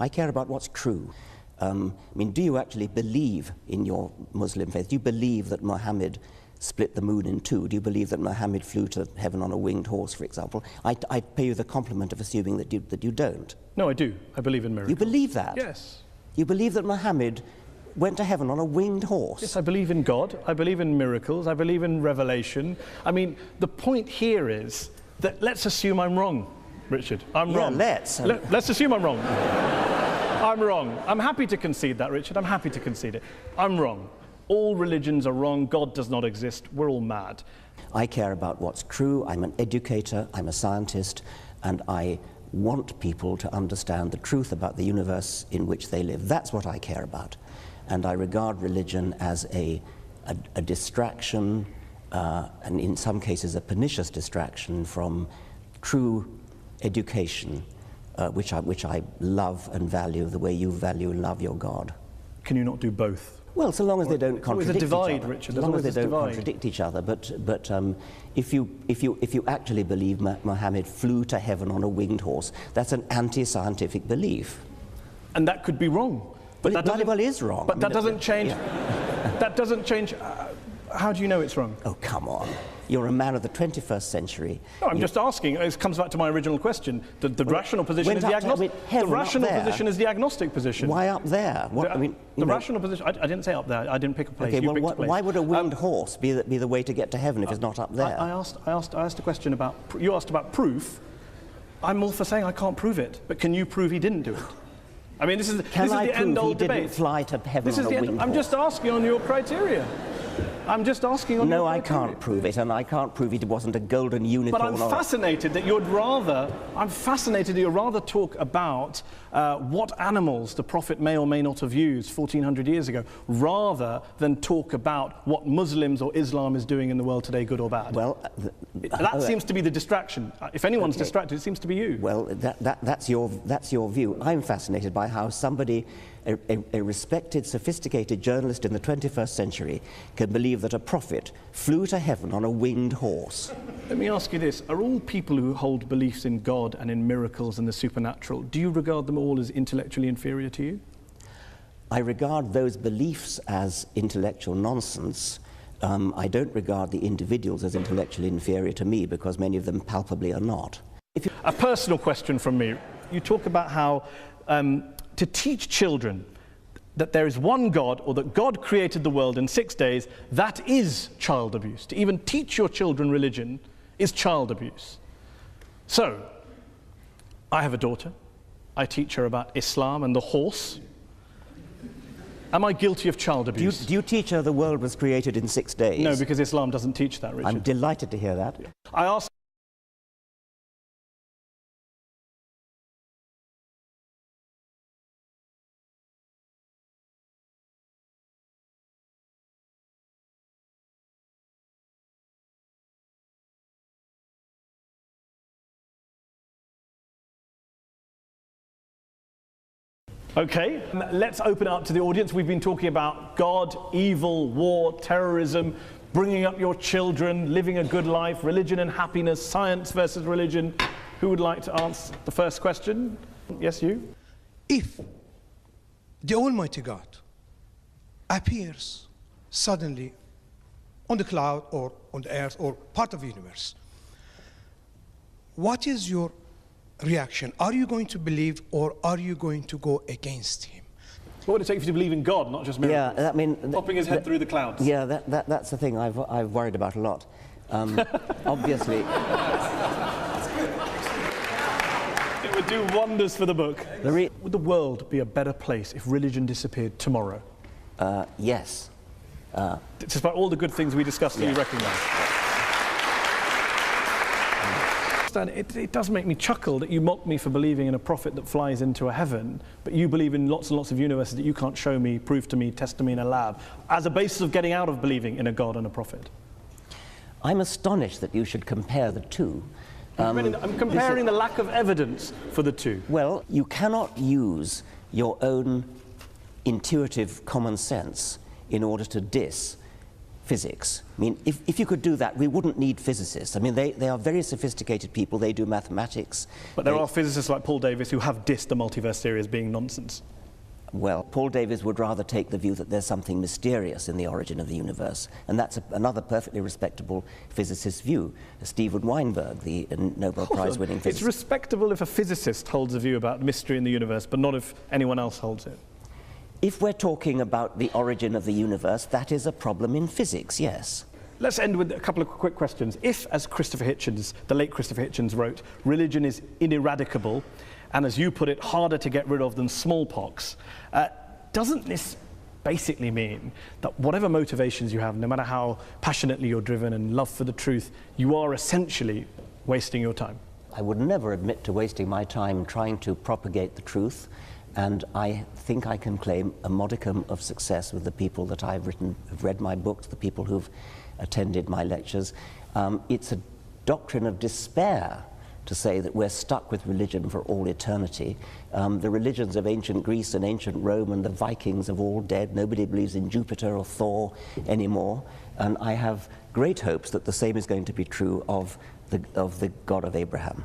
I care about what's true. I mean, do you actually believe in your Muslim faith? Do you believe that Muhammad split the moon in two? Do you believe that Muhammad flew to heaven on a winged horse, for example? I pay you the compliment of assuming that you don't. No, I do. I believe in miracles. You believe that? Yes. You believe that Muhammad went to heaven on a winged horse? Yes, I believe in God. I believe in miracles. I believe in revelation. I mean, the point here is that let's assume I'm wrong, Richard. I'm wrong. Let's. Let's assume I'm wrong. I'm wrong. I'm happy to concede that, Richard. I'm happy to concede it. I'm wrong. All religions are wrong. God does not exist. We're all mad. I care about what's true. I'm an educator. I'm a scientist. And I want people to understand the truth about the universe in which they live. That's what I care about. And I regard religion as a distraction, and in some cases a pernicious distraction from true education, which I love and value the way you value and love your God. Can you not do both? Well, so long as they don't contradict each other. Richard. So long as they don't contradict each other. But if you actually believe Muhammad flew to heaven on a winged horse, that's an anti-scientific belief. And that could be wrong. But that bloody well is wrong. But that doesn't change. Yeah. That doesn't change. How do you know it's wrong? Oh, come on. You're a man of the 21st century. No, I'm just asking. It comes back to my original question. The rational position is the agnostic. The rational position is the agnostic position. Why up there? What, I mean, the rational position. I didn't say up there. I didn't pick a place. Okay, you well, picked a place. Why would a winged horse be the way to get to heaven if it's not up there? I asked a question about. You asked about proof. I'm all for saying I can't prove it, but can you prove he didn't do it? I mean, this is the end-all debate. Didn't fly to heaven on a winged horse? I'm just asking on your criteria. I'm just asking on your criteria. No, I can't prove it, and I can't prove it wasn't a golden unicorn. But I'm fascinated that you're rather talk about what animals the Prophet may or may not have used 1400 years ago, rather than talk about what Muslims or Islam is doing in the world today, good or bad. Well, that seems to be the distraction. If anyone's distracted, it seems to be you. Well, that's your view. I'm fascinated by how somebody, a respected, sophisticated journalist in the 21st century, can believe that a prophet flew to heaven on a winged horse. Let me ask you this. Are all people who hold beliefs in God and in miracles and the supernatural, do you regard them all as intellectually inferior to you? I regard those beliefs as intellectual nonsense. I don't regard the individuals as intellectually inferior to me, because many of them palpably are not. A personal question from me. You talk about how to teach children that there is one God, or that God created the world in 6 days, that is child abuse. To even teach your children religion is child abuse. So, I have a daughter. I teach her about Islam and the horse. Am I guilty of child abuse? Do you teach her the world was created in 6 days? No, because Islam doesn't teach that, Richard. I'm delighted to hear that. I asked Okay, let's open it up to the audience. We've been talking about God, evil, war, terrorism, bringing up your children, living a good life, religion and happiness, science versus religion. Who would like to answer the first question? Yes, you? If the Almighty God appears suddenly on the cloud or on the earth or part of the universe, what is your reaction? Are you going to believe, or are you going to go against him? What would it take for you to believe in God, not just miracles? Yeah, I mean, popping his head through the clouds. Yeah, that's the thing I've worried about a lot. Obviously, it would do wonders for the book. Would the world be a better place if religion disappeared tomorrow? Yes. Despite all the good things we discussed, you recognise. It does make me chuckle that you mock me for believing in a prophet that flies into a heaven, but you believe in lots and lots of universes that you can't show me, prove to me, test to me in a lab, as a basis of getting out of believing in a God and a prophet. I'm astonished that you should compare the two. I'm comparing the lack of evidence for the two. Well, you cannot use your own intuitive common sense in order to diss physics. I mean, if you could do that, we wouldn't need physicists. I mean, they are very sophisticated people. They do mathematics. But there are physicists like Paul Davies who have dissed the multiverse theory as being nonsense. Well, Paul Davies would rather take the view that there's something mysterious in the origin of the universe, and that's another perfectly respectable physicist's view. Stephen Weinberg, the Nobel Prize-winning physicist. It's respectable if a physicist holds a view about mystery in the universe, but not if anyone else holds it. If we're talking about the origin of the universe, that is a problem in physics, yes. Let's end with a couple of quick questions. If, as Christopher Hitchens, the late Christopher Hitchens wrote, religion is ineradicable, and as you put it, harder to get rid of than smallpox, doesn't this basically mean that whatever motivations you have, no matter how passionately you're driven and love for the truth, you are essentially wasting your time? I would never admit to wasting my time trying to propagate the truth, and I think I can claim a modicum of success with the people that I've read my books, the people who've attended my lectures. It's a doctrine of despair to say that we're stuck with religion for all eternity. The religions of ancient Greece and ancient Rome and the Vikings are all dead. Nobody believes in Jupiter or Thor anymore. And I have great hopes that the same is going to be true of the God of Abraham.